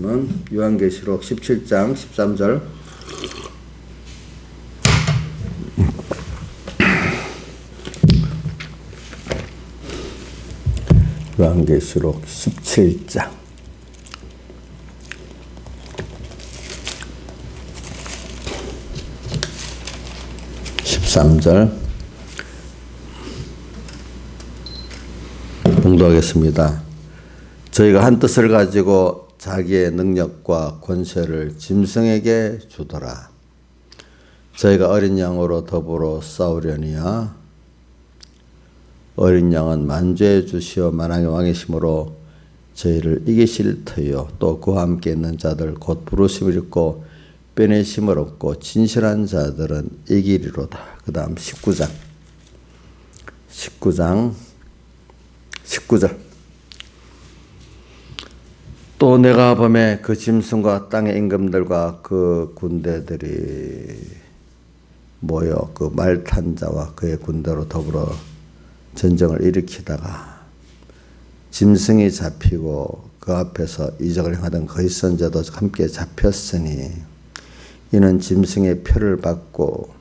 요한계시록 17장 13절. 요한계시록 17장 13절 봉독하겠습니다. 저희가 한 뜻을 가지고 자기의 능력과 권세를 짐승에게 주더라. 저희가 어린 양으로 더불어 싸우려니와 어린 양은 만주의 주시오 만왕의 왕이시므로 저희를 이기실 터요. 또 그와 함께 있는 자들 곧 부르심을 읽고 빼내심을 얻고 진실한 자들은 이기리로다. 그 다음 19절 또 내가 범에 그 짐승과 땅의 임금들과 그 군대들이 모여 그 말 탄 자와 그의 군대로 더불어 전쟁을 일으키다가 짐승이 잡히고 그 앞에서 이적을 행하던 거짓 선자도 함께 잡혔으니 이는 짐승의 표를 받고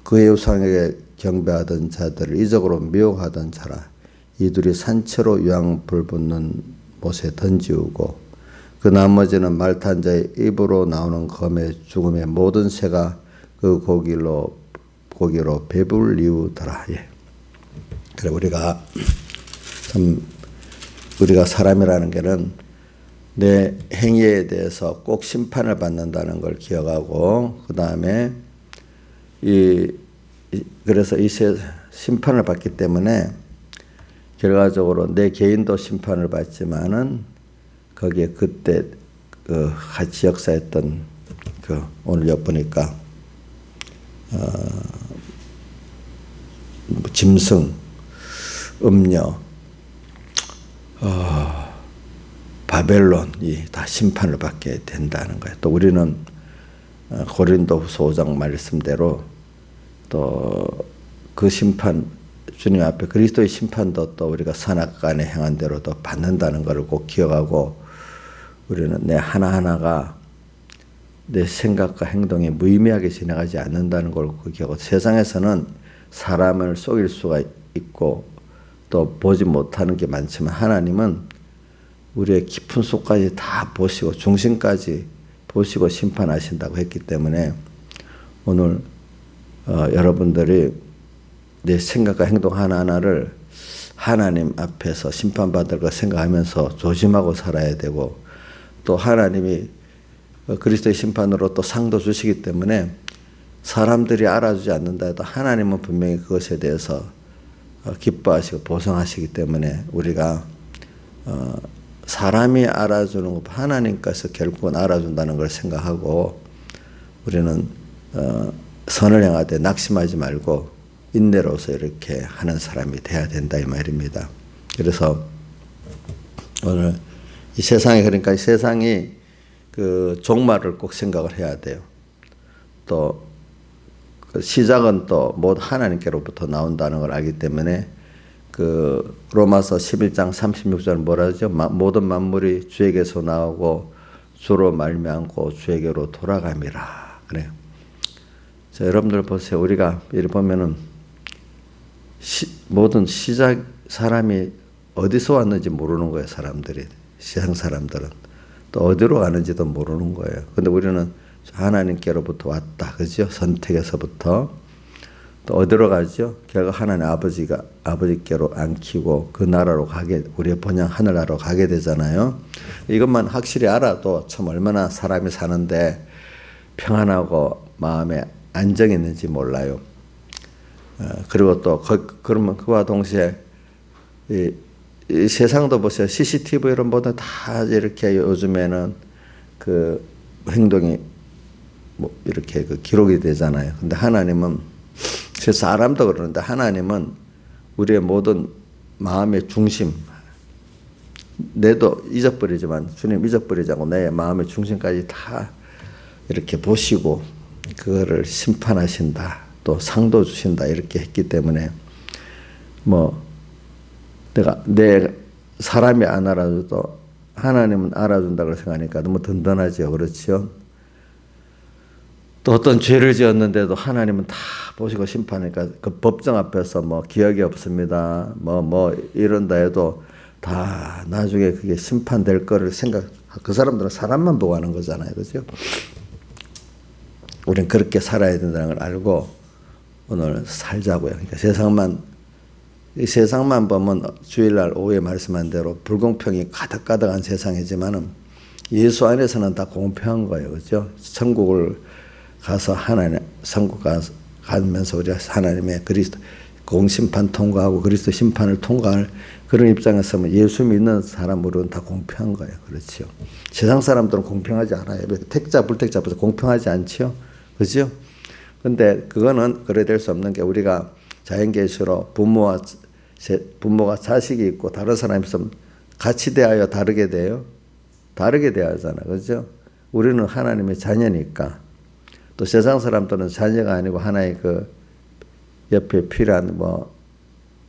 그의 우상에게 경배하던 자들을 이적으로 미혹하던 자라. 이들이 산채로 유황 불붙는 못에 던지우고 그 나머지는 말 탄 자의 입으로 나오는 검의 죽음의 모든 새가 그 고기로 배불리우더라. 예. 그래 우리가 사람이라는 게는 내 행위에 대해서 꼭 심판을 받는다는 걸 기억하고 그 다음에 그래서 이 심판을 받기 때문에 결과적으로 내 개인도 심판을 받지만은 거기에 그때 같이 역사했던 오늘 엿보니까 짐승, 음녀, 바벨론이 다 심판을 받게 된다는 거예요. 또 우리는 고린도후서 5장 말씀대로 또 그 심판 주님 앞에 그리스도의 심판도 또 우리가 선악간에 행한 대로 또 받는다는 것을 꼭 기억하고 우리는 내 하나하나가 내 생각과 행동이 무의미하게 지나가지 않는다는 걸 기억하고 세상에서는 사람을 속일 수가 있고 또 보지 못하는 게 많지만 하나님은 우리의 깊은 속까지 다 보시고 중심까지 보시고 심판하신다고 했기 때문에 오늘 여러분들이 내 생각과 행동 하나하나를 하나님 앞에서 심판받을 거 생각하면서 조심하고 살아야 되고 또 하나님이 그리스도의 심판으로 또 상도 주시기 때문에 사람들이 알아주지 않는다 해도 하나님은 분명히 그것에 대해서 기뻐하시고 보상하시기 때문에 우리가 사람이 알아주는 것 하나님께서 결국은 알아준다는 걸 생각하고 우리는 선을 행하되 낙심하지 말고 인내로서 이렇게 하는 사람이 돼야 된다 이 말입니다. 그래서 오늘 이 세상에 그러니까 이 세상이 그 종말을 꼭 생각을 해야 돼요. 또 그 시작은 또 모두 하나님께로부터 나온다는 걸 알기 때문에 그 로마서 11장 36절 뭐라 하죠? 모든 만물이 주에게서 나오고 주로 말미암고 주에게로 돌아감이라 그래요. 자, 여러분들 보세요. 우리가 이를 보면은 모든 시작 사람이 어디서 왔는지 모르는 거예요. 사람들이 세상 사람들은 또 어디로 가는지도 모르는 거예요. 근데 우리는 하나님께로부터 왔다, 그죠? 선택에서부터 또 어디로 가죠? 결국 하나님 아버지께로 안기고 그 나라로 가게 우리의 본향 하늘나라로 가게 되잖아요. 이것만 확실히 알아도 참 얼마나 사람이 사는데 평안하고 마음에 안정이 있는지 몰라요. 그리고 또 그러면 그와 동시에 이 세상도 보세요. CCTV로 모두 다 이렇게 요즘에는 그 행동이 뭐 이렇게 그 기록이 되잖아요. 근데 하나님은 사람도 그러는데 하나님은 우리의 모든 마음의 중심, 내도 잊어버리지만 주님 잊어버리지 않고 내 마음의 중심까지 다 이렇게 보시고 그거를 심판하신다. 또 상도 주신다. 이렇게 했기 때문에 뭐 내가 내 사람이 안 알아줘도 하나님은 알아준다고 생각하니까 너무 든든하죠. 그렇죠? 또 어떤 죄를 지었는데도 하나님은 다 보시고 심판하니까 그 법정 앞에서 뭐 기억이 없습니다. 뭐 이런다 해도 다 나중에 그게 심판될 거를 그 사람들은 사람만 보고 하는 거잖아요. 그죠? 우린 그렇게 살아야 된다는 걸 알고 오늘 살자고요. 그러니까 이 세상만 보면 주일날 오후에 말씀한 대로 불공평이 가득가득한 세상이지만은 예수 안에서는 다 공평한 거예요. 그죠? 천국을 가서 천국 가면서 우리가 하나님의 그리스도 공심판 통과하고 그리스도 심판을 통과할 그런 입장에서 예수 믿는 사람으로는 다 공평한 거예요. 그렇죠. 세상 사람들은 공평하지 않아요. 택자 불택자 앞에서 공평하지 않죠. 그죠? 근데 그거는 그래 될 수 없는 게 우리가 자연계시로 부모가 자식이 있고 다른 사람이 있으면 같이 대하여 다르게 돼요. 다르게 대하잖아. 그죠? 우리는 하나님의 자녀니까. 또 세상 사람들은 자녀가 아니고 하나의 그 옆에 필요한 뭐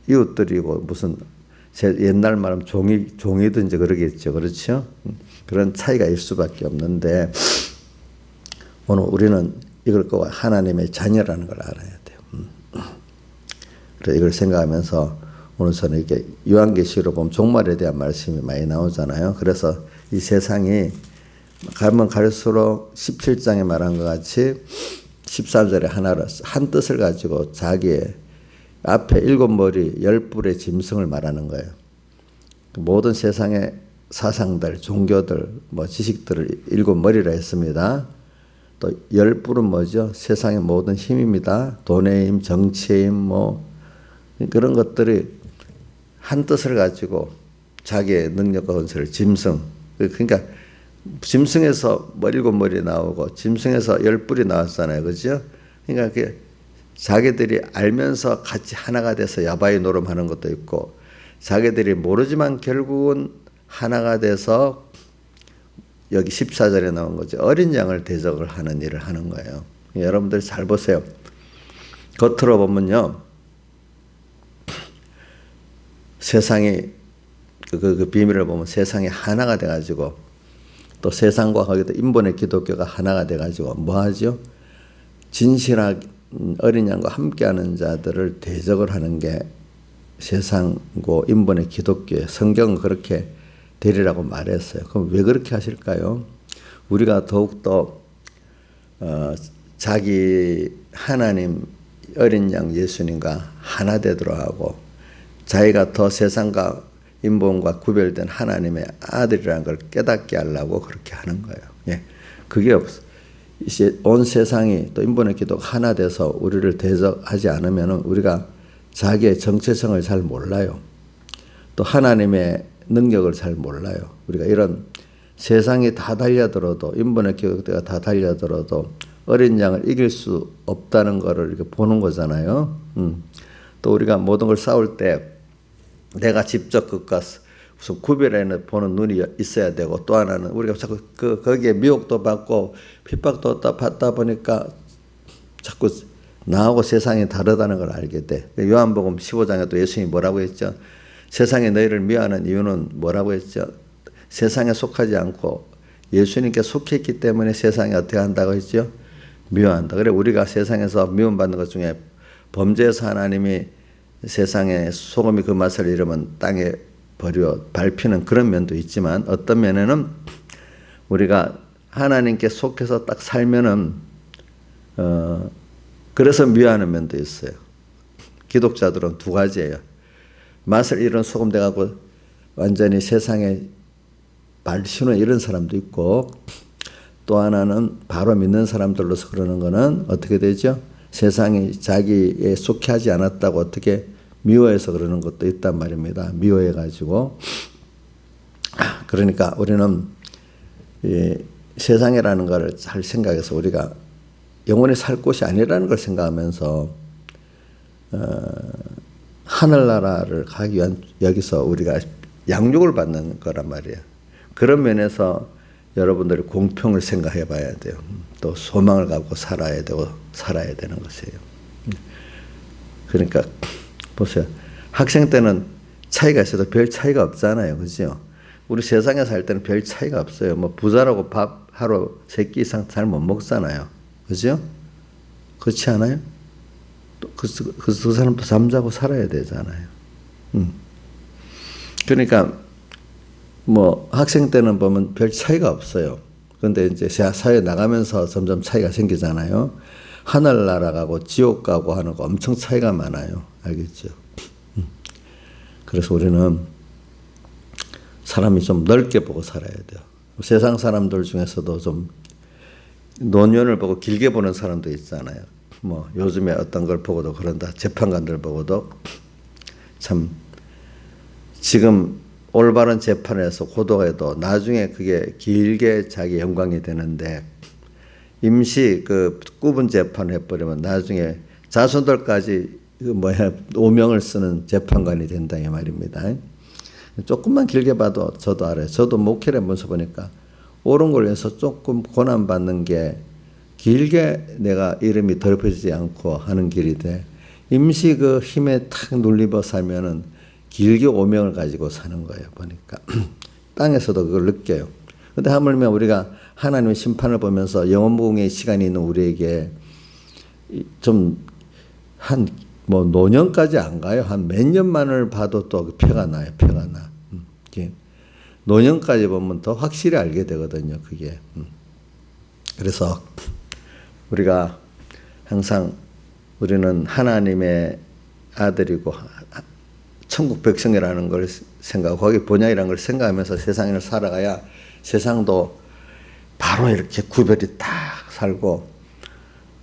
이웃들이고 무슨 옛날 말하면 종이든지 그러겠죠. 그렇죠? 그런 차이가 있을 수밖에 없는데 오늘 우리는 이걸 꼭 하나님의 자녀라는 걸 알아야 돼요. 그래서 이걸 생각하면서 오늘 저는 이렇게 요한계시로 보면 종말에 대한 말씀이 많이 나오잖아요. 그래서 이 세상이 가면 갈수록 17장에 말한 것 같이 13절에 한 뜻을 가지고 자기의 앞에 7머리 10뿔의 짐승을 말하는 거예요. 모든 세상의 사상들, 종교들, 뭐 지식들을 7머리라 했습니다. 또 10뿔은 뭐죠? 세상의 모든 힘입니다. 돈의 힘, 정치의 힘, 뭐 그런 것들이 한 뜻을 가지고 자기의 능력과 권세를 짐승. 그러니까 짐승에서 7머리 나오고 짐승에서 10뿔이 나왔잖아요. 그죠? 그러니까 자기들이 알면서 같이 하나가 돼서 야바이 노름하는 것도 있고 자기들이 모르지만 결국은 하나가 돼서 여기 14절에 나온 거죠. 어린 양을 대적을 하는 일을 하는 거예요. 여러분들 잘 보세요. 겉으로 보면요. 세상이 그 비밀을 보면 세상이 하나가 돼가지고 또 세상과 거기도 인본의 기독교가 하나가 돼가지고 뭐 하죠? 진실한 어린 양과 함께하는 자들을 대적을 하는 게 세상고 인본의 기독교의 성경은 그렇게 되리라고 말했어요. 그럼 왜 그렇게 하실까요? 우리가 더욱더 자기 하나님 어린 양 예수님과 하나 되도록 하고 자기가 더 세상과 인본과 구별된 하나님의 아들이라는 걸 깨닫게 하려고 그렇게 하는 거예요. 예. 그게 없어. 이제 온 세상이 또 인본의 기도가 하나 돼서 우리를 대적하지 않으면 우리가 자기의 정체성을 잘 몰라요. 또 하나님의 능력을 잘 몰라요. 우리가 이런 세상이 다 달려들어도 인본의 기도가 다 달려들어도 어린 양을 이길 수 없다는 것을 이렇게 보는 거잖아요. 또 우리가 모든 걸 싸울 때 내가 직접 그것과 무슨 구별해는 보는 눈이 있어야 되고 또 하나는 우리가 자꾸 거기에 미혹도 받고 핍박도 받다 보니까 자꾸 나하고 세상이 다르다는 걸 알게 돼. 요한복음 15장에도 예수님이 뭐라고 했죠? 세상에 너희를 미워하는 이유는 뭐라고 했죠? 세상에 속하지 않고 예수님께 속해 있기 때문에 세상이 어떻게 한다고 했죠? 미워한다. 그래 우리가 세상에서 미움받는 것 중에 범죄에서 하나님이 세상에 소금이 그 맛을 잃으면 땅에 버려 밟히는 그런 면도 있지만 어떤 면에는 우리가 하나님께 속해서 딱 살면은 그래서 미워하는 면도 있어요. 기독자들은 두 가지예요. 맛을 잃은 소금 돼가고 완전히 세상에 발신을 잃은 사람도 있고 또 하나는 바로 믿는 사람들로서 그러는 거는 어떻게 되죠? 세상이 자기에 속해하지 않았다고 어떻게 미워해서 그러는 것도 있단 말입니다. 미워해가지고. 그러니까 우리는 이 세상이라는 걸 잘 생각해서 우리가 영원히 살 곳이 아니라는 걸 생각하면서 하늘나라를 가기 위한 여기서 우리가 양육을 받는 거란 말이에요. 그런 면에서 여러분들이 공평을 생각해 봐야 돼요. 또 소망을 갖고 살아야 되고 살아야 되는 것이에요. 그러니까 보세요. 학생 때는 차이가 있어도 별 차이가 없잖아요. 그죠? 우리 세상에 살 때는 별 차이가 없어요. 뭐 부자라고 밥 하루 3끼 이상 잘 못 먹잖아요. 그죠? 그렇지 않아요? 또 그 사람도 잠자고 살아야 되잖아요. 그러니까 뭐 학생 때는 보면 별 차이가 없어요. 그런데 이제 사회 나가면서 점점 차이가 생기잖아요. 하늘나라 가고 지옥 가고 하는 거 엄청 차이가 많아요. 알겠죠? 그래서 우리는 사람이 좀 넓게 보고 살아야 돼요. 세상 사람들 중에서도 좀 노년을 보고 길게 보는 사람도 있잖아요. 뭐 요즘에 어떤 걸 보고도 그런다. 재판관들 보고도 참 지금 올바른 재판에서 고도해도 나중에 그게 길게 자기 영광이 되는데 임시 그 구분 재판을 해버리면 나중에 자손들까지 오명을 쓰는 재판관이 된다 이 말입니다. 조금만 길게 봐도 저도 알아요. 저도 목회를 하면서 보니까 옳은 걸 위해서 조금 고난받는 게 길게 내가 이름이 더럽혀지지 않고 하는 길이 돼. 임시 그 힘에 탁 눌리버 살면은 길게 오명을 가지고 사는 거예요. 보니까 땅에서도 그걸 느껴요. 근데 하물며 우리가 하나님의 심판을 보면서 영원무궁의 시간이 있는 우리에게 좀 한 뭐 노년까지 안 가요. 한 몇 년만을 봐도 또 표가 나요. 표가 나. 노년까지 보면 더 확실히 알게 되거든요. 그게. 그래서 우리가 항상 우리는 하나님의 아들이고 천국 백성이라는 걸 생각하고 거기 본향이라는 걸 생각하면서 세상을 살아가야 세상도 바로 이렇게 구별이 딱 살고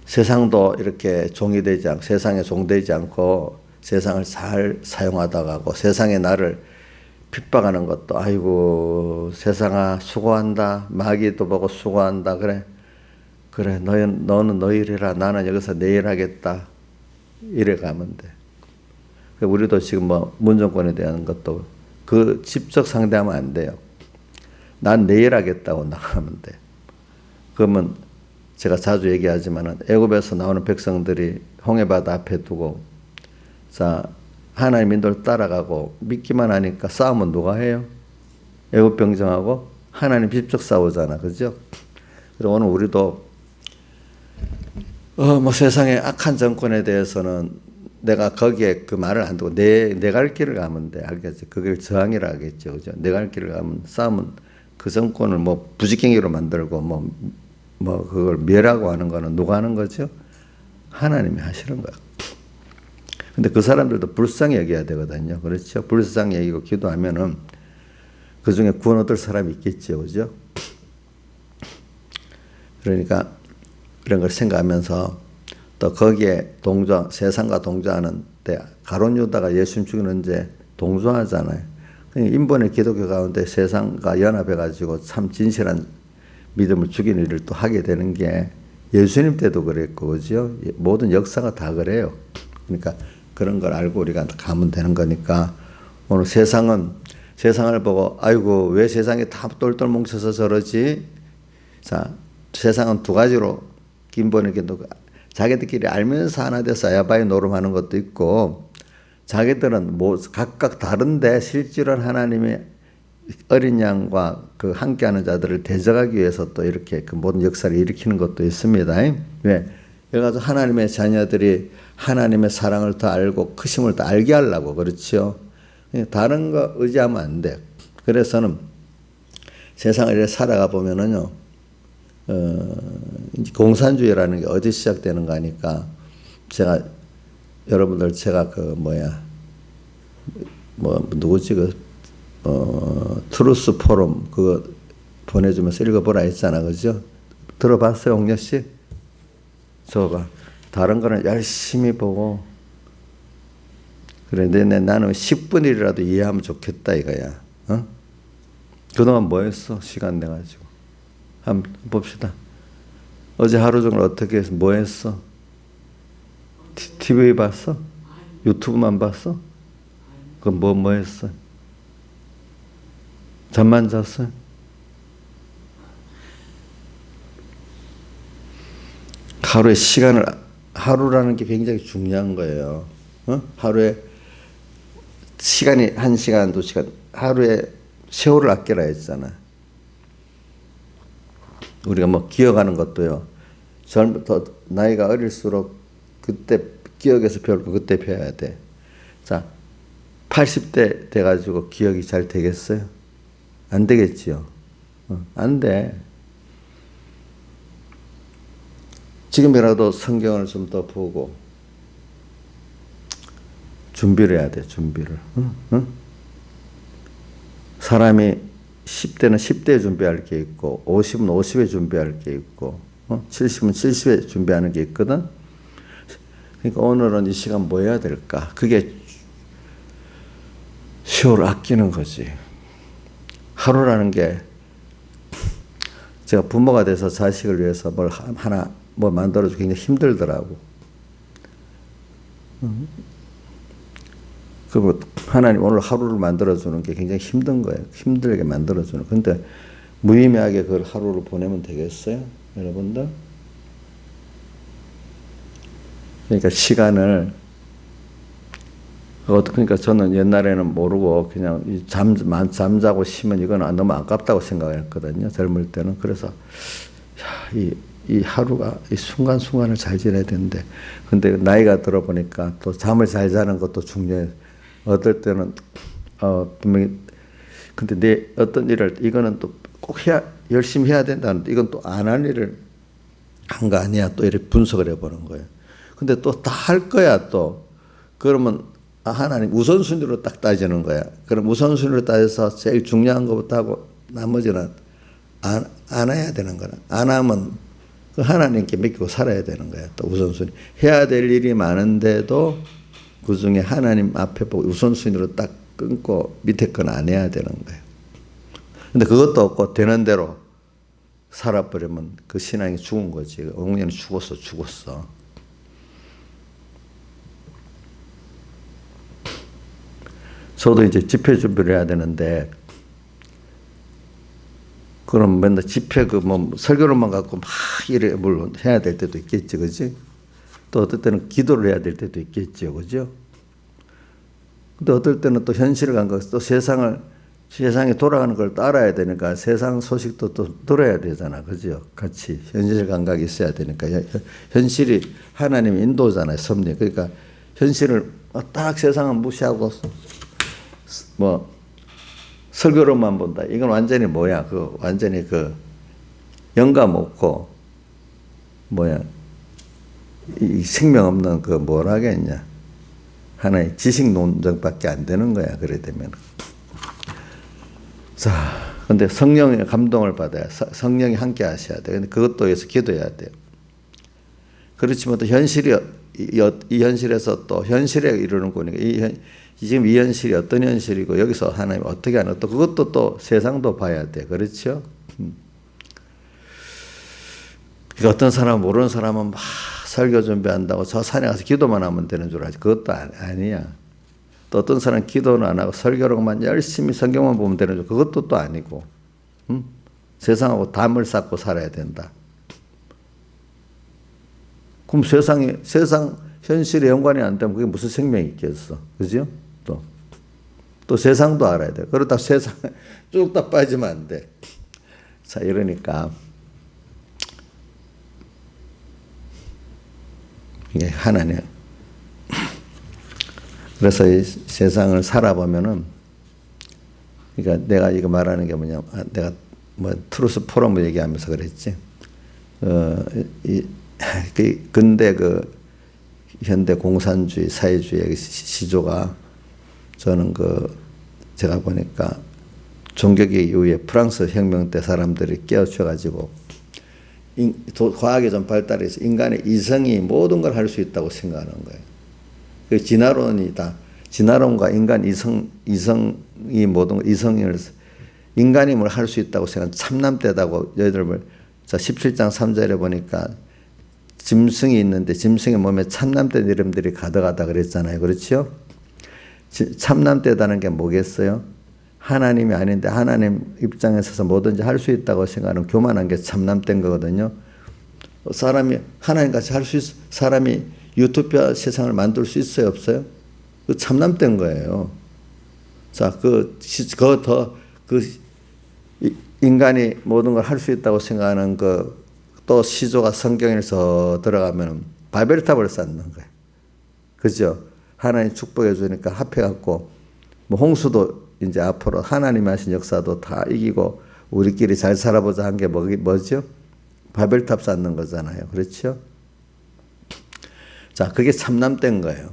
세상도 이렇게 종이 되지 않고 세상에 종되지 않고 세상을 잘 사용하다 가고 세상에 나를 핍박하는 것도 아이고 세상아 수고한다 마귀도 보고 수고한다 그래 너는 너 일해라 나는 여기서 내 일 하겠다 이래 가면 돼. 우리도 지금 뭐 문정권에 대한 것도 그 직접 상대하면 안 돼요. 난 내 일 하겠다고 나가면 돼. 그러면 제가 자주 얘기하지만은 애굽에서 나오는 백성들이 홍해바다 앞에 두고 자 하나님 인도를 따라가고 믿기만 하니까 싸움은 누가 해요? 애굽 병정하고 하나님 직접 싸우잖아, 그죠? 그래서 오늘 우리도 뭐 세상의 악한 정권에 대해서는 내가 거기에 그 말을 안 두고 내 갈 길을 가면 돼, 알겠지? 그걸 저항이라 하겠죠, 그죠? 내 갈 길을 가면 싸움은 그 정권을 뭐 부지깽이로 만들고 뭐 그걸 멸하고 하는 거는 누가 하는 거죠? 하나님이 하시는 거야. 근데 그 사람들도 불쌍히 여겨야 되거든요. 그렇죠? 불쌍히 여기고 기도하면은 그 중에 구원 얻을 사람이 있겠죠. 그죠? 그러니까 이런 걸 생각하면서 또 거기에 세상과 동조하는 때 가룟 유다가 예수님 죽이는데 동조하잖아요. 인본의 기독교 가운데 세상과 연합해가지고 참 진실한 믿음을 죽이는 일을 또 하게 되는 게 예수님 때도 그랬고, 그죠? 모든 역사가 다 그래요. 그러니까 그런 걸 알고 우리가 가면 되는 거니까 오늘 세상을 보고 아이고 왜 세상이 다 똘똘 뭉쳐서 저러지? 자, 세상은 두 가지로 인본에게도 자기들끼리 알면서 하나 돼서 아야바이 노름하는 것도 있고 자기들은 뭐 각각 다른데 실질은 하나님의 어린 양과 그 함께하는 자들을 대적하기 위해서 또 이렇게 그 모든 역사를 일으키는 것도 있습니다. 왜? 그래서 하나님의 자녀들이 하나님의 사랑을 더 알고 크심을 더 알게 하려고 그렇죠. 다른 거 의지하면 안 돼. 그래서는 세상을 이렇게 살아가 보면은요, 공산주의라는 게 어디 시작되는가 하니까 여러분들 제가 누구지 트루스 포럼 그거 보내주면서 읽어보라 했잖아, 그죠? 들어봤어요, 홍여 씨? 저거 다른 거는 열심히 보고 그런데 나는 10분이라도 이해하면 좋겠다 이거야. 어? 그동안 뭐 했어? 시간 내가지고 한번 봅시다. 어제 하루 종일 어떻게 해서 뭐 했어? TV 봤어? 유튜브만 봤어? 그럼 뭐 했어? 잠만 잤어? 하루의 시간을 하루라는 게 굉장히 중요한 거예요. 하루에 시간이 1시간, 2시간 하루에 세월을 아끼라 했잖아. 우리가 뭐 기억하는 것도요. 더 나이가 어릴수록 그때 기억에서 배울고 그때 배워야 돼. 자, 80대 돼가지고 기억이 잘 되겠어요? 안 되겠지요. 안 돼. 지금이라도 성경을 좀 더 보고 준비를 해야 돼. 준비를. 응? 사람이 10대는 10대에 준비할 게 있고 50은 50에 준비할 게 있고 70은 70에 준비하는 게 있거든. 그러니까 오늘은 이 시간 뭐 해야 될까? 그게 세월을 아끼는 거지. 하루라는 게 제가 부모가 돼서 자식을 위해서 뭘 하나 뭐 만들어주기 굉장히 힘들더라고. 그리고 하나님 오늘 하루를 만들어주는 게 굉장히 힘든 거예요. 힘들게 만들어주는. 근데 무의미하게 그걸 하루를 보내면 되겠어요? 여러분들? 그러니까 시간을 그러니까 저는 옛날에는 모르고 그냥 잠자고 쉬면 이건 너무 아깝다고 생각했거든요. 젊을 때는. 그래서 이 하루가 이 순간순간을 잘 지내야 되는데 근데 나이가 들어보니까 또 잠을 잘 자는 것도 중요해요. 어떨 때는 분명히 근데 내 어떤 일을 이거는 또 꼭 열심히 해야 된다는데 이건 또 안 할 일을 한 거 아니야. 또 이렇게 분석을 해보는 거예요. 근데 또 다 할 거야 또. 그러면 하나님 우선순위로 딱 따지는 거야. 그럼 우선순위로 따져서 제일 중요한 것부터 하고 나머지는 안 해야 되는 거야. 안 하면 그 하나님께 맡기고 살아야 되는 거야. 또 우선순위. 해야 될 일이 많은데도 그 중에 하나님 앞에 보고 우선순위로 딱 끊고 밑에 건 안 해야 되는 거예요. 근데 그것도 없고 되는 대로 살아버리면 그 신앙이 죽은 거지. 영혼이 죽었어. 저도 이제 집회 준비를 해야 되는데, 그럼 맨날 집회 설교로만 갖고 막 이래 물론 해야 될 때도 있겠지, 그지? 또 어떨 때는 기도를 해야 될 때도 있겠죠, 그죠? 근데 어떨 때는 또 현실을 또 세상이 돌아가는 걸 따라야 되니까 세상 소식도 또 들어야 되잖아, 그죠? 같이 현실 감각이 있어야 되니까 현실이 하나님 인도잖아요, 섭리. 그러니까 현실을 딱 세상은 무시하고 설교로만 본다. 이건 완전히 뭐야? 완전히 영감 없고 이 생명 없는 뭐라 하겠냐? 하나의 지식 논쟁밖에 안 되는 거야. 그래 되면. 자, 근데 성령의 감동을 받아야 성령이 함께 하셔야 돼. 근데 그것도 위해서 기도해야 돼요. 그렇지만 또 이 현실에서 또 현실에 이르는 거니까 지금 이 현실이 어떤 현실이고 여기서 하나님 어떻게 하나 또 그것도 또 세상도 봐야 돼. 그렇죠? 그러니까 어떤 사람은 모르는 사람은 막 설교 준비한다고 저 산에 가서 기도만 하면 되는 줄 알지. 그것도 아니야. 또 어떤 사람은 기도는 안 하고 설교로만 열심히 성경만 보면 되는 줄. 그것도 또 아니고. 세상하고 담을 쌓고 살아야 된다. 그럼 세상 현실에 연관이 안 되면 그게 무슨 생명이 있겠어. 그죠? 또 세상도 알아야 돼. 그러다 세상 쭉 다 빠지면 안 돼. 자, 이러니까 이게 하나님. 그래서 이 세상을 살아보면은, 그러니까 내가 이거 말하는 게 뭐냐면, 내가 트루스 포럼을 얘기하면서 그랬지. 근대 현대 공산주의, 사회주의의 시조가 저는 제가 보니까 종교개혁 이후에 프랑스 혁명 때 사람들이 깨우쳐가지고 과학이 좀 발달해서 인간의 이성이 모든 걸 할 수 있다고 생각하는 거예요. 그 진화론과 인간 이성이 모든 걸, 인간이 뭘 할 수 있다고 생각하는 참남 때다고 여러분, 자 17장 3절에 보니까 짐승이 있는데 짐승의 몸에 참남대 이름들이 가득하다 그랬잖아요. 그렇죠? 참남대다는 게 뭐겠어요? 하나님이 아닌데 하나님 입장에 서서 뭐든지 할 수 있다고 생각하는 교만한 게 참남대인 거거든요. 사람이 하나님같이 사람이 유토피아 세상을 만들 수 있어요? 없어요? 그 참남대인 거예요. 자, 그 인간이 모든 걸 할 수 있다고 생각하는 또 시조가 성경에서 들어가면 바벨탑을 쌓는 거예요. 그죠? 하나님 축복해 주니까 합해갖고 뭐 홍수도 이제 앞으로 하나님이 하신 역사도 다 이기고 우리끼리 잘 살아보자 한 게 뭐죠? 바벨탑 쌓는 거잖아요. 그렇죠? 자, 그게 참남된 거예요.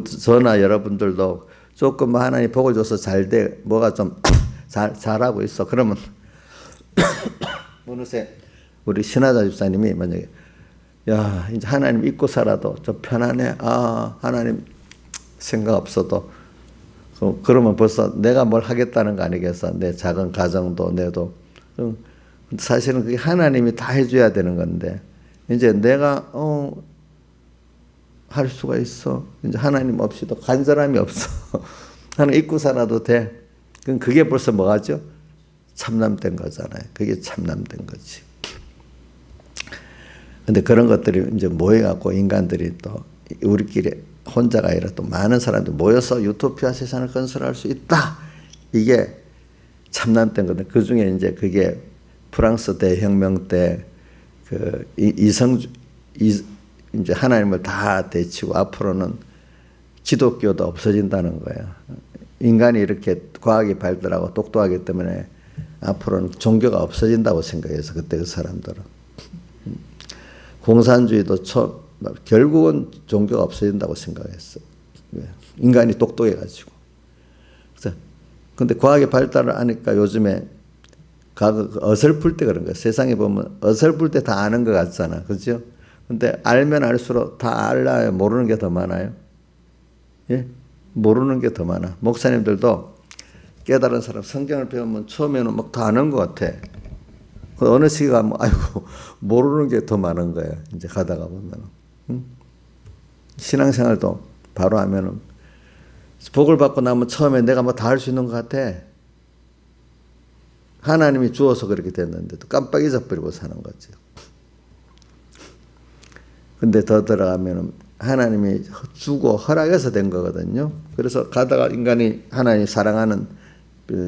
저나 여러분들도 조금 하나님 복을 줘서 뭐가 좀 잘하고 있어. 그러면 어느새 우리 신하자 집사님이 만약에 야, 이제 하나님 믿고 살아도 좀 편하네. 아, 하나님 생각 없어도. 그러면 벌써 내가 뭘 하겠다는 거 아니겠어? 내 작은 가정도 내도. 사실은 그게 하나님이 다 해줘야 되는 건데, 이제 내가, 할 수가 있어. 이제 하나님 없이도 간절함이 없어. 하나님 잊고 살아도 돼. 그럼 그게 벌써 뭐가죠? 참남된 거잖아요. 그게 참남된 거지. 근데 그런 것들이 이제 모여갖고 인간들이 또 우리끼리 혼자가 아니라 또 많은 사람들 모여서 유토피아 세상을 건설할 수 있다. 이게 참남된 건데 그 중에 이제 그게 프랑스 대혁명 때 이제 하나님을 다 대치고 앞으로는 기독교도 없어진다는 거예요. 인간이 이렇게 과학이 발달하고 똑똑하기 때문에 앞으로는 종교가 없어진다고 생각해서 그때 그 사람들은 공산주의도 결국은 종교가 없어진다고 생각했어. 인간이 똑똑해가지고. 그래서 근데 과학이 발달을 하니까 요즘에 어설플 때 그런 거야. 세상에 보면 어설플 때 다 아는 것 같잖아. 그죠? 근데 알면 알수록 다 알아요. 모르는 게 더 많아요. 예? 모르는 게 더 많아. 목사님들도 깨달은 사람 성경을 배우면 처음에는 막 다 아는 것 같아. 어느 시기 가면 아이고 모르는 게 더 많은 거야. 이제 가다가 보면. 응? 신앙생활도 바로 하면은 복을 받고 나면 처음에 내가 뭐 다 할 수 있는 것 같아. 하나님이 주어서 그렇게 됐는데도 깜빡 잊어버리고 사는 거지. 근데 더 들어가면은 하나님이 주고 허락해서 된 거거든요. 그래서 가다가 인간이 하나님 사랑하는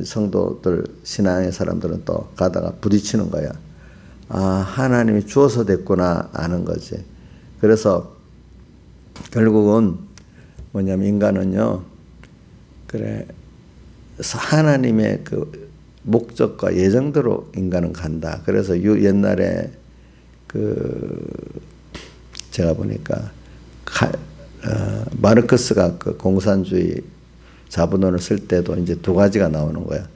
성도들, 신앙의 사람들은 또 가다가 부딪히는 거야. 아, 하나님이 주어서 됐구나 아는 거지. 그래서 결국은 뭐냐면 인간은요, 그래, 하나님의 그 목적과 예정대로 인간은 간다. 그래서 옛날에 제가 보니까 마르크스가 그 공산주의 자본론을 쓸 때도 이제 두 가지가 나오는 거야.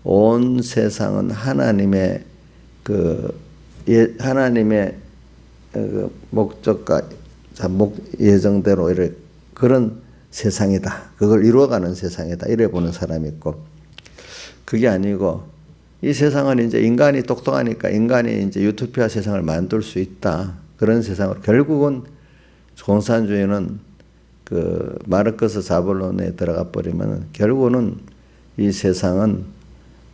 온 세상은 하나님의 하나님의 목적과 예정대로 그런 세상이다. 그걸 이루어가는 세상이다. 이래 보는 사람이 있고, 그게 아니고 이 세상은 이제 인간이 똑똑하니까 인간이 이제 유토피아 세상을 만들 수 있다. 그런 세상으로 결국은 공산주의는 마르크스 자본론에 들어가 버리면 결국은 이 세상은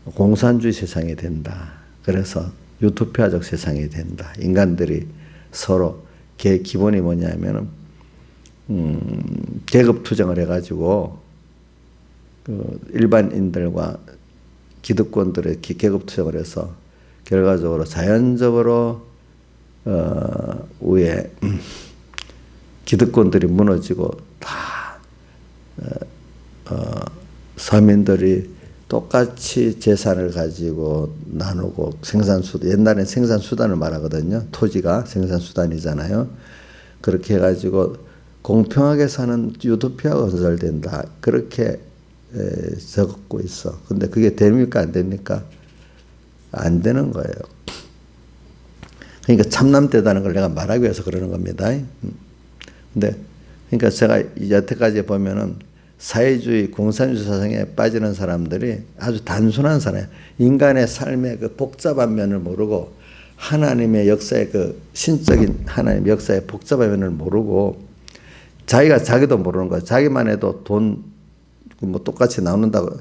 공산주의 세상이 된다. 그래서 유토피아적 세상이 된다. 인간들이 서로 기본이 뭐냐면은 계급 투쟁을 해가지고 일반인들과 기득권들의 계급 투쟁을 해서 결과적으로 자연적으로 위에 기득권들이 무너지고 다 서민들이 똑같이 재산을 가지고 나누고 옛날엔 생산수단을 말하거든요. 토지가 생산수단이잖아요. 그렇게 해가지고 공평하게 사는 유토피아가 건설된다. 그렇게 적고 있어. 근데 그게 됩니까? 안 됩니까? 안 되는 거예요. 그러니까 참남되다는 걸 내가 말하기 위해서 그러는 겁니다. 근데 그러니까 제가 여태까지 보면은 사회주의, 공산주의 사상에 빠지는 사람들이 아주 단순한 사람, 인간의 삶의 그 복잡한 면을 모르고 하나님의 역사의 신적인 하나님의 역사의 복잡한 면을 모르고 자기도 모르는 거야. 자기만 해도 돈 뭐 똑같이 나눈다고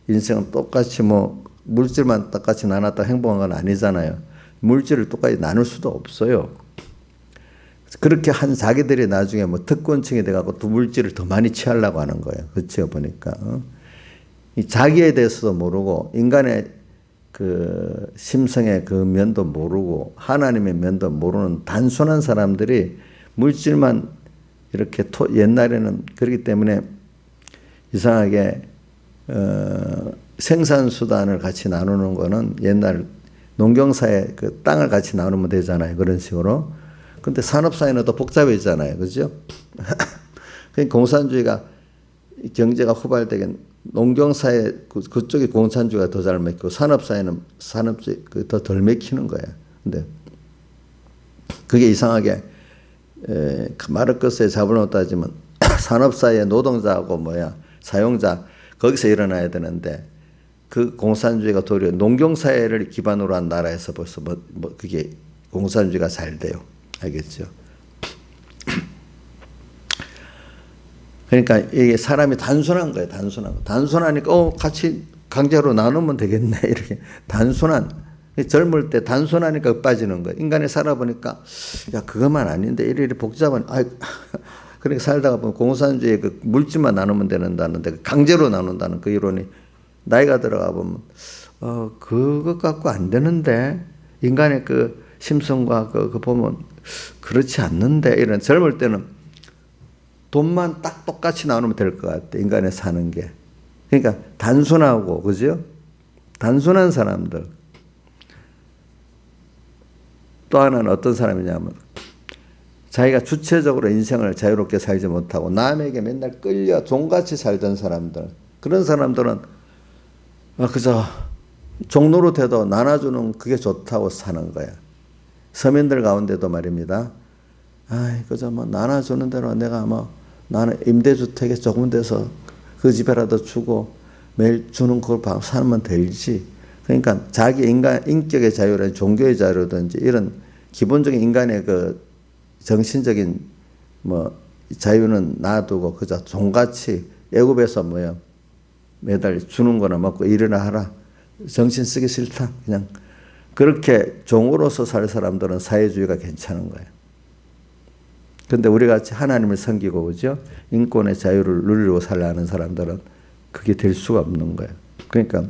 인생은 똑같이 뭐 물질만 똑같이 나눴다 행복한 건 아니잖아요. 물질을 똑같이 나눌 수도 없어요. 그렇게 한 자기들이 나중에 뭐 특권층이 돼가고 또 물질을 더 많이 취하려고 하는 거예요. 그렇죠, 보니까. 이 자기에 대해서도 모르고 인간의 그 심성의 그 면도 모르고 하나님의 면도 모르는 단순한 사람들이 물질만 이렇게 옛날에는 그렇기 때문에 이상하게 생산수단을 같이 나누는 거는 옛날 농경사회 그 땅을 같이 나누면 되잖아요. 그런 식으로. 근데 산업사회는 더 복잡해지잖아요. 그죠? 그러니까 공산주의가 경제가 후발되긴 농경사회 그쪽이 공산주의가 더 잘 먹히고 산업사회는 산업주의 더 덜 먹히는 거예요. 근데 그게 이상하게 마르크스의 자본론 따지면 산업사회의 노동자하고 사용자 거기서 일어나야 되는데 그 공산주의가 도리어 농경사회를 기반으로 한 나라에서 벌써 그게 공산주의가 잘 돼요. 알겠죠? 그러니까 이게 사람이 단순한 거예요. 단순한 거. 단순하니까 같이 강제로 나누면 되겠네. 이렇게 단순한 젊을 때 단순하니까 빠지는 거예요. 인간이 살아보니까 야 그것만 아닌데 이리 복잡한 그러니까 살다가 보면 공산주의 그 물질만 나누면 된다는데 강제로 나눈다는 그 이론이 나이가 들어가 보면 그것 갖고 안 되는데 인간의 그 심성과 그 보면 그렇지 않는데 이런 젊을 때는 돈만 딱 똑같이 나누면 될 것 같아. 인간의 사는 게. 그러니까 단순하고 그죠? 단순한 사람들. 또 하나는 어떤 사람이냐면 자기가 주체적으로 인생을 자유롭게 살지 못하고 남에게 맨날 끌려 종같이 살던 사람들. 그런 사람들은 그저 종노릇해도 나눠주는 그게 좋다고 사는 거야. 서민들 가운데도 말입니다. 그저 나눠주는 대로 내가 나는 임대주택에 조금 돼서 그 집에라도 주고 매일 주는 걸 살면 되지. 그러니까 자기 인격의 자유라든지 종교의 자유라든지 이런 기본적인 인간의 그 정신적인 자유는 놔두고 그저 종같이 애굽에서 매달 주는 거나 먹고 일이나 하라. 정신 쓰기 싫다. 그냥 그렇게 종으로서 살 사람들은 사회주의가 괜찮은 거예요. 근데 우리 같이 하나님을 섬기고 그죠? 인권의 자유를 누리고 살려 하는 사람들은 그게 될 수가 없는 거예요. 그러니까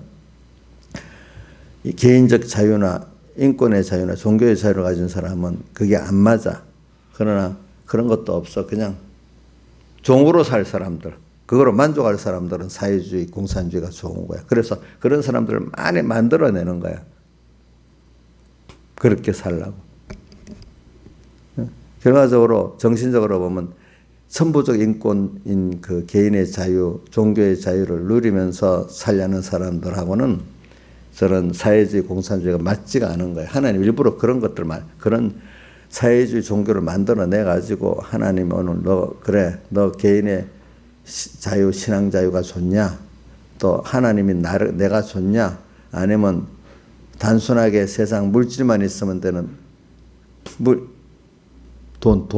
이 개인적 자유나 인권의 자유나 종교의 자유를 가진 사람은 그게 안 맞아. 그러나 그런 것도 없어. 그냥 종으로 살 사람들, 그거로 만족할 사람들은 사회주의, 공산주의가 좋은 거야. 그래서 그런 사람들을 많이 만들어내는 거야. 그렇게 살라고. 결과적으로 정신적으로 보면 선부적 인권인 그 개인의 자유, 종교의 자유를 누리면서 살려는 사람들하고는 저런 사회주의, 공산주의가 맞지가 않은 거예요. 하나님 일부러 그런 것들만, 그런 사회주의 종교를 만들어내 가지고 하나님 오늘 너 개인의 자유, 신앙 자유가 좋냐? 또 하나님이 내가 좋냐? 아니면 단순하게 세상 물질만 있으면 되는 돈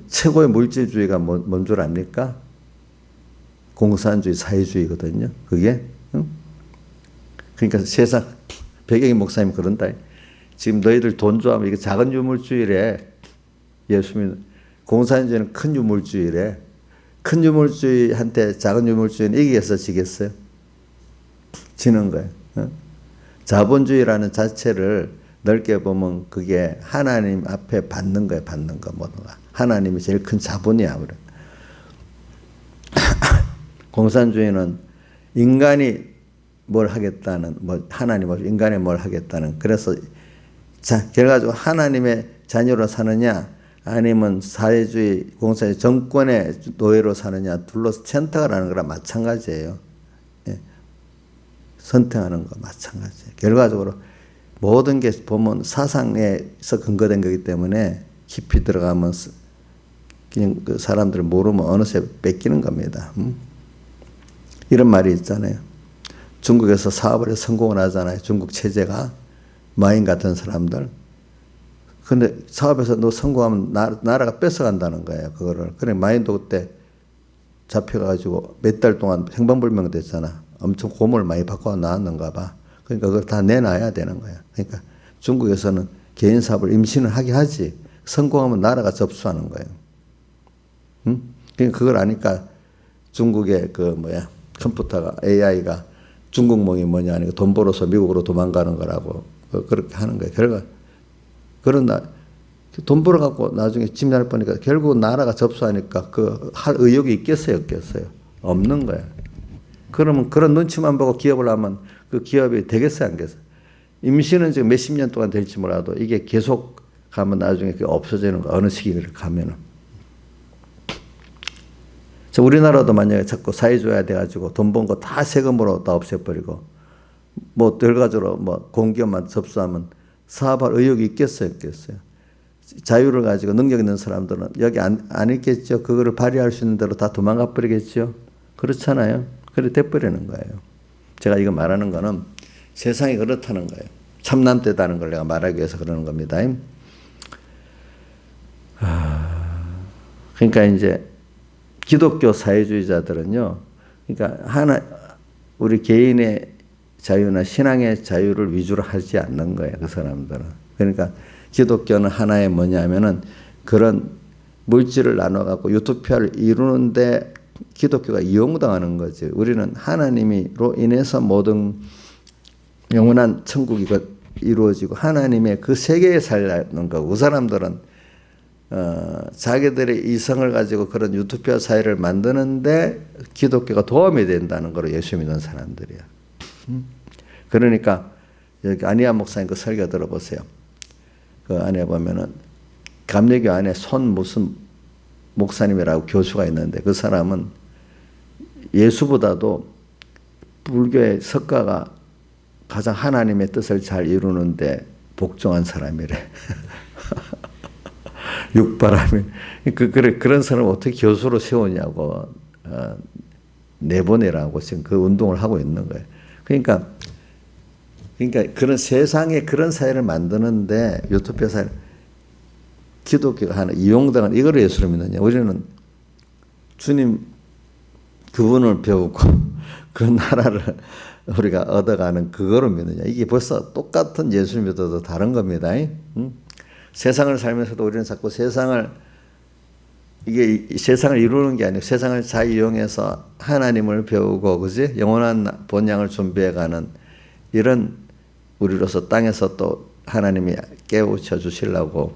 최고의 물질주의가 뭔 줄 압니까? 공산주의, 사회주의거든요. 그게 그러니까 세상 백영희 목사님 그런다. 지금 너희들 돈 좋아하면 이게 작은 유물주의래. 예수님 공산주의는 큰 유물주의래. 큰 유물주의한테 작은 유물주의는 이기겠어, 지겠어요? 지는 거예요. 자본주의라는 자체를 넓게 보면 그게 하나님 앞에 받는 거예요. 받는 거 뭐가. 하나님이 제일 큰 자본이야. 그래. 공산주의는 인간이 뭘 하겠다는, 하나님 없이 인간이 뭘 하겠다는. 그래서 결과적으로 하나님의 자녀로 사느냐 아니면 사회주의, 공산주의 정권의 노예로 사느냐 둘러서 선택을 하는 거랑 마찬가지예요. 예. 선택하는 거 마찬가지예요. 결과적으로 모든 게 보면 사상에서 근거된 거기 때문에 깊이 들어가면 그냥 그 사람들 모르면 어느새 뺏기는 겁니다. 이런 말이 있잖아요. 중국에서 사업을 해서 성공을 하잖아요. 중국 체제가 마인 같은 사람들. 근데 사업에서 너 성공하면 나라가 뺏어간다는 거예요. 그거를. 그래 마인도 그때 잡혀가지고 몇 달 동안 행방불명 됐잖아. 엄청 고문을 많이 받고 나왔는가 봐. 그러니까 그걸 다 내놔야 되는 거야. 그러니까 중국에서는 개인 사업을 임신을 하게 하지. 성공하면 나라가 접수하는 거예요. 그러니까 그걸 아니까 중국의 컴퓨터가 AI가 중국몽이 뭐냐 하니까 돈 벌어서 미국으로 도망가는 거라고 그렇게 하는 거예요. 결과 그런 돈 벌어갖고 나중에 침략할 뻔니까 결국 나라가 접수하니까 할 의욕이 있겠어요, 없겠어요? 없는 거야. 그러면 그런 눈치만 보고 기업을 하면 그 기업이 되겠어요, 안 되겠어요? 임시는 지금 몇십 년 동안 될지 몰라도 이게 계속 가면 나중에 그게 없어지는 거, 어느 시기를 가면은. 우리나라도 만약에 자꾸 사회주의가 돼가지고 돈 번 거 다 세금으로 다 없애버리고 결과적으로 공기업만 접수하면 사업할 의욕이 있겠어요, 없겠어요? 자유를 가지고 능력 있는 사람들은 여기 안 있겠죠. 그거를 발휘할 수 있는 대로 다 도망가 버리겠죠. 그렇잖아요. 그래 돼버리는 거예요. 제가 이거 말하는 거는 세상이 그렇다는 거예요. 참남되다는 걸 내가 말하기 위해서 그러는 겁니다. 그러니까 이제 기독교 사회주의자들은요, 그러니까 우리 개인의 자유나 신앙의 자유를 위주로 하지 않는 거예요, 그 사람들은. 그러니까 기독교는 하나의 뭐냐면은 그런 물질을 나눠갖고 유토피아를 이루는데 기독교가 이용당하는 거지. 우리는 하나님으로 인해서 모든 영원한 천국이 이루어지고 하나님의 그 세계에 살는 거고, 그 사람들은 자기들의 이성을 가지고 그런 유토피아 사회를 만드는데 기독교가 도움이 된다는 거로 예수 믿는 사람들이야. 그러니까 여기 안희아 목사님 그 설교 들어보세요. 그 안에 보면은 감리교 안에 무슨 목사님이라고 교수가 있는데 그 사람은 예수보다도 불교의 석가가 가장 하나님의 뜻을 잘 이루는데 복종한 사람이래. 육바람이. 그런 사람을 어떻게 교수로 세우냐고 내보내라고 지금 그 운동을 하고 있는 거예요. 그러니까 그런 세상에 그런 사회를 만드는데 유토피아 사회 기독교가 하는 이용당한 이거를 예수를 믿느냐. 우리는 주님 그분을 배우고 그 나라를 우리가 얻어가는 그거를 믿느냐. 이게 벌써 똑같은 예수 믿어도 다른 겁니다. 세상을 살면서도 우리는 자꾸 세상을 이루는 게 아니고 세상을 잘 이용해서 하나님을 배우고, 그지? 영원한 본향을 준비해가는 이런 우리로서 땅에서 또 하나님이 깨우쳐 주시려고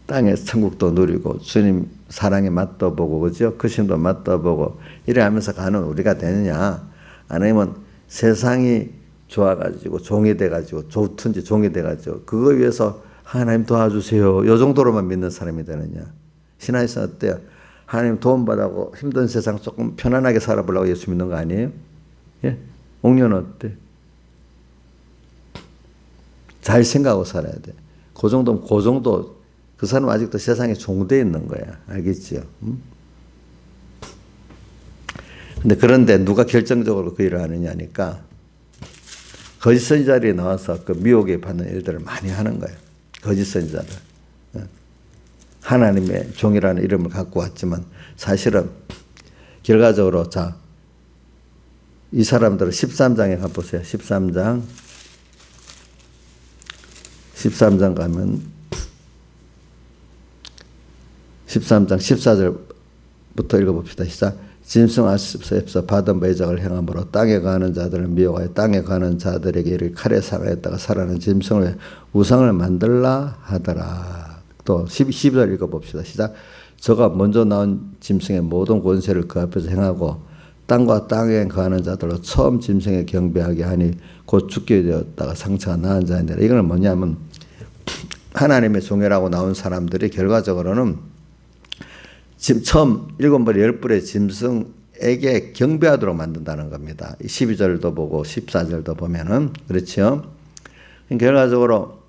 땅의 천국도 누리고 주님 사랑에 맛도 보고, 그죠? 그 신도 맛도 보고 이래 하면서 가는 우리가 되느냐? 아니면 세상이 좋아가지고 종이 돼가지고 좋든지 종이 돼가지고 그거 위해서 하나님 도와주세요 요 정도로만 믿는 사람이 되느냐? 신앙에서 어때요? 하나님 도움받아고 힘든 세상 조금 편안하게 살아보려고 예수 믿는 거 아니에요? 예? 옥녀는 어때? 잘 생각하고 살아야 돼. 그 정도면 그 정도, 그 사람 아직도 세상에 종되어 있는 거야. 알겠지요? 근데 그런데 누가 결정적으로 그 일을 하느냐니까 거짓 선지자들이 나와서 그 미혹에 받는 일들을 많이 하는 거예요. 거짓 선지자들. 하나님의 종이라는 이름을 갖고 왔지만 사실은 결과적으로 이 사람들은 13장에 가보세요. 13장 가면 13장 14절부터 읽어봅시다. 시작. 짐승아십에서 받은 매작을 행함으로 땅에 가는 자들을 미워하여 땅에 가는 자들에게 이를 칼에 상하였다가 살아난 짐승을 우상을 만들라 하더라. 또 12절 읽어봅시다. 시작. 저가 먼저 나온 짐승의 모든 권세를 그 앞에서 행하고 땅과 땅에 거하는 자들로 처음 짐승에 경배하게 하니 곧 죽게 되었다가 상처가 나은 자인데, 이거는 뭐냐면 하나님의 종이라고 나온 사람들이 결과적으로는 지금 처음 7벌 10뿔의 짐승에게 경배하도록 만든다는 겁니다. 12절도 보고 14절도 보면은 그렇죠. 결과적으로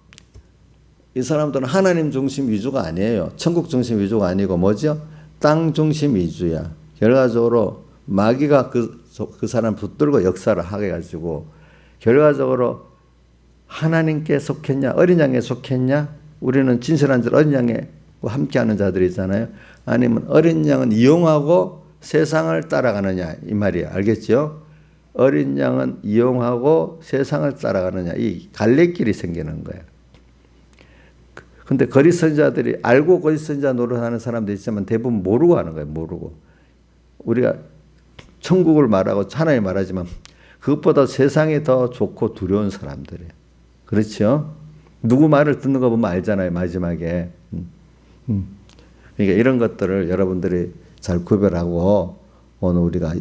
이 사람들은 하나님 중심 위주가 아니에요. 천국 중심 위주가 아니고 뭐죠? 땅 중심 위주야. 결과적으로 마귀가 그 사람 붙들고 역사를 하게 가지고 결과적으로 하나님께 속했냐, 어린 양에 속했냐? 우리는 진실한 자 어린 양에 함께하는 자들이잖아요. 아니면 어린 양은 이용하고 세상을 따라가느냐 이 말이야. 알겠죠? 어린 양은 이용하고 세상을 따라가느냐, 이 갈래길이 생기는 거예요. 근데 거짓 선지자들이 알고 거짓 선지자 노릇하는 사람도 있지만 대부분 모르고 하는 거예요. 모르고. 우리가 천국을 말하고 하나님 말하지만 그것보다 세상이 더 좋고 두려운 사람들이에요. 그렇죠? 누구 말을 듣는 거 보면 알잖아요. 마지막에. 그러니까 이런 것들을 여러분들이 잘 구별하고 오늘 우리가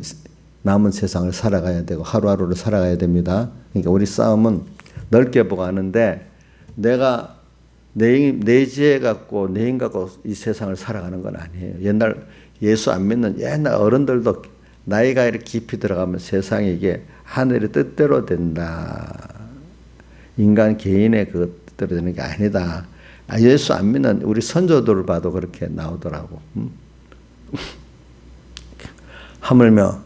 남은 세상을 살아가야 되고 하루하루를 살아가야 됩니다. 그러니까 우리 싸움은 넓게 보고 하는데 내가 내 지혜 갖고 내 힘 갖고 이 세상을 살아가는 건 아니에요. 옛날 예수 안 믿는 옛날 어른들도 나이가 이렇게 깊이 들어가면 세상이 이게 하늘의 뜻대로 된다. 인간 개인의 그 뜻대로 되는 게 아니다. 예수 안 믿는 우리 선조들을 봐도 그렇게 나오더라고. 하물며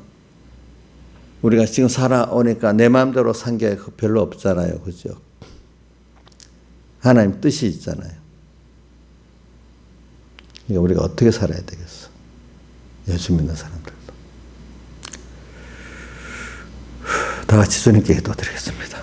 우리가 지금 살아오니까 내 마음대로 산 게 별로 없잖아요. 그죠? 하나님 뜻이 있잖아요. 그러니까 우리가 어떻게 살아야 되겠어? 예수 믿는 사람들도. 다 같이 주님께 기도드리겠습니다.